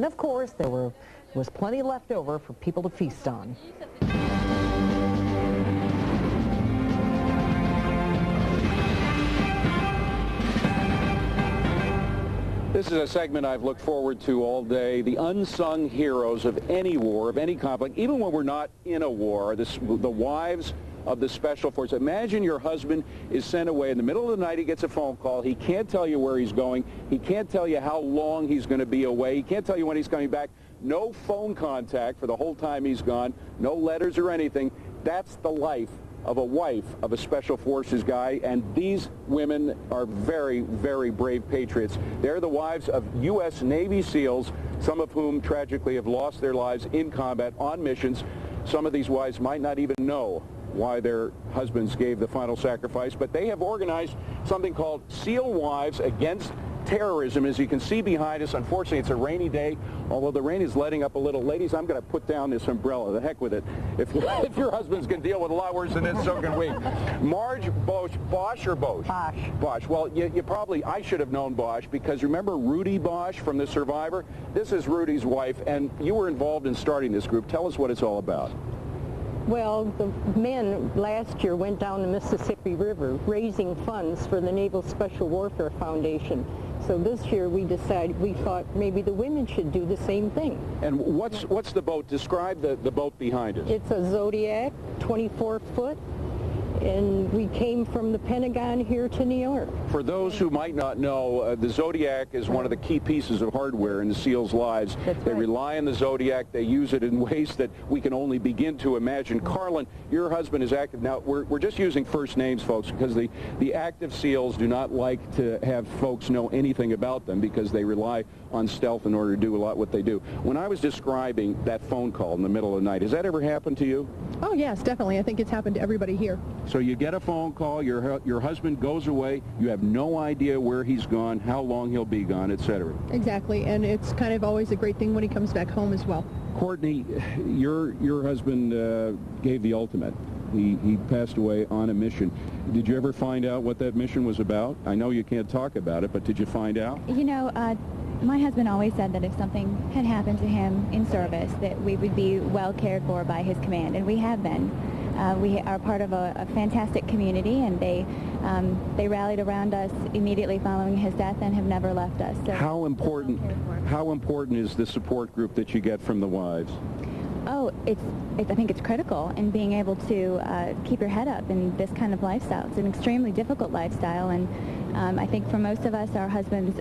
And of course, there was plenty left over for people to feast on. This is a segment I've looked forward to all day. The unsung heroes of any war, of any conflict, even when we're not in a war, the wives of the special forces. Imagine your husband is sent away in the middle of the night. He gets a phone call. He can't tell you where he's going. He can't tell you how long he's going to be away. He can't tell you when he's coming back. No phone contact for the whole time he's gone. No letters or anything. That's the life of a wife of a special forces guy, and these women are very, very brave patriots. They're the wives of U.S. Navy SEALs, some of whom tragically have lost their lives in combat on missions. Some of these wives might not even know why their husbands gave the final sacrifice, but they have organized something called SEAL Wives Against Terrorism. As you can see behind us, unfortunately it's a rainy day, although the rain is letting up a little. Ladies, I'm going to put down this umbrella. The heck with it. If your husbands can deal with a lot worse than this, so can we. Marge Bosch or Bosch? Bosch. Bosch. Well, you probably, I should have known Bosch, because remember Rudy Bosch from The Survivor? This is Rudy's wife, and you were involved in starting this group. Tell us what it's all about. Well, the men last year went down the Mississippi River raising funds for the Naval Special Warfare Foundation. So this year we thought maybe the women should do the same thing. And what's the boat? Describe the boat behind us. It's a Zodiac, 24-foot, and we came from the Pentagon here to New York. For those who might not know, the Zodiac is one of the key pieces of hardware in the SEALs' lives. They rely on the Zodiac. They use it in ways that we can only begin to imagine. Carlin, your husband is active. Now, we're just using first names, folks, because the active SEALs do not like to have folks know anything about them because they rely on stealth in order to do a lot what they do. When I was describing that phone call in the middle of the night, has that ever happened to you? Oh, yes, definitely. I think it's happened to everybody here. So you get a phone call, your husband goes away, you have no idea where he's gone, how long he'll be gone, etc. Exactly, and it's kind of always a great thing when he comes back home as well. Courtney, your husband gave the ultimate. He passed away on a mission. Did you ever find out what that mission was about? I know you can't talk about it, but did you find out? You know, my husband always said that if something had happened to him in service, that we would be well cared for by his command, and we have been. We are part of a fantastic community, and they rallied around us immediately following his death and have never left us. So how important is the support group that you get from the wives? Oh, I think it's critical in being able to keep your head up in this kind of lifestyle. It's an extremely difficult lifestyle, and I think for most of us, our husbands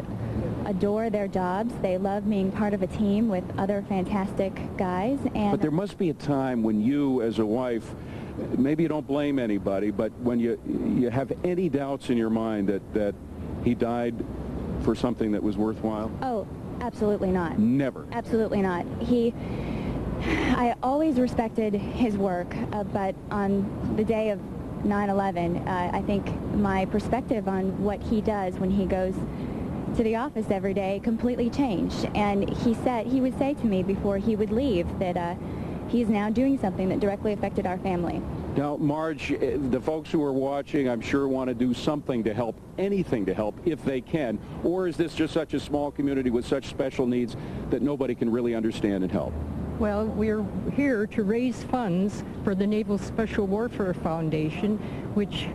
adore their jobs. They love being part of a team with other fantastic guys. But there must be a time when you, as a wife, maybe you don't blame anybody, but when you have any doubts in your mind that he died for something that was worthwhile? Oh, absolutely not. Never? Absolutely not. I always respected his work, but on the day of 9/11, I think my perspective on what he does when he goes to the office every day completely changed. And he would say to me before he would leave that he is now doing something that directly affected our family. Now, Marge, the folks who are watching, I'm sure, want to do something to help, anything to help, if they can. Or is this just such a small community with such special needs that nobody can really understand and help? Well, we're here to raise funds for the Naval Special Warfare Foundation, which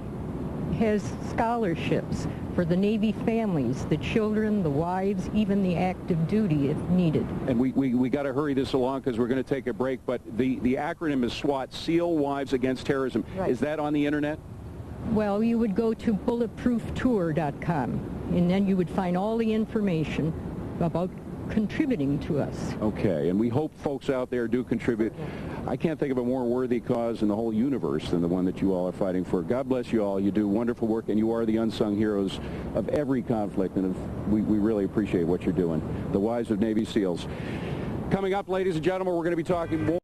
has scholarships for the Navy families, the children, the wives, even the active duty if needed. And we got to hurry this along because we're going to take a break, but the acronym is S.W.A.T, SEAL Wives Against Terrorism. Right. Is that on the internet? Well, you would go to bulletprooftour.com, and then you would find all the information about contributing to us. Okay, and we hope folks out there do contribute. I can't think of a more worthy cause in the whole universe than the one that you all are fighting for. God bless you all. You do wonderful work, and you are the unsung heroes of every conflict, and we really appreciate what you're doing. The wives of Navy SEALs. Coming up, ladies and gentlemen, we're going to be talking more.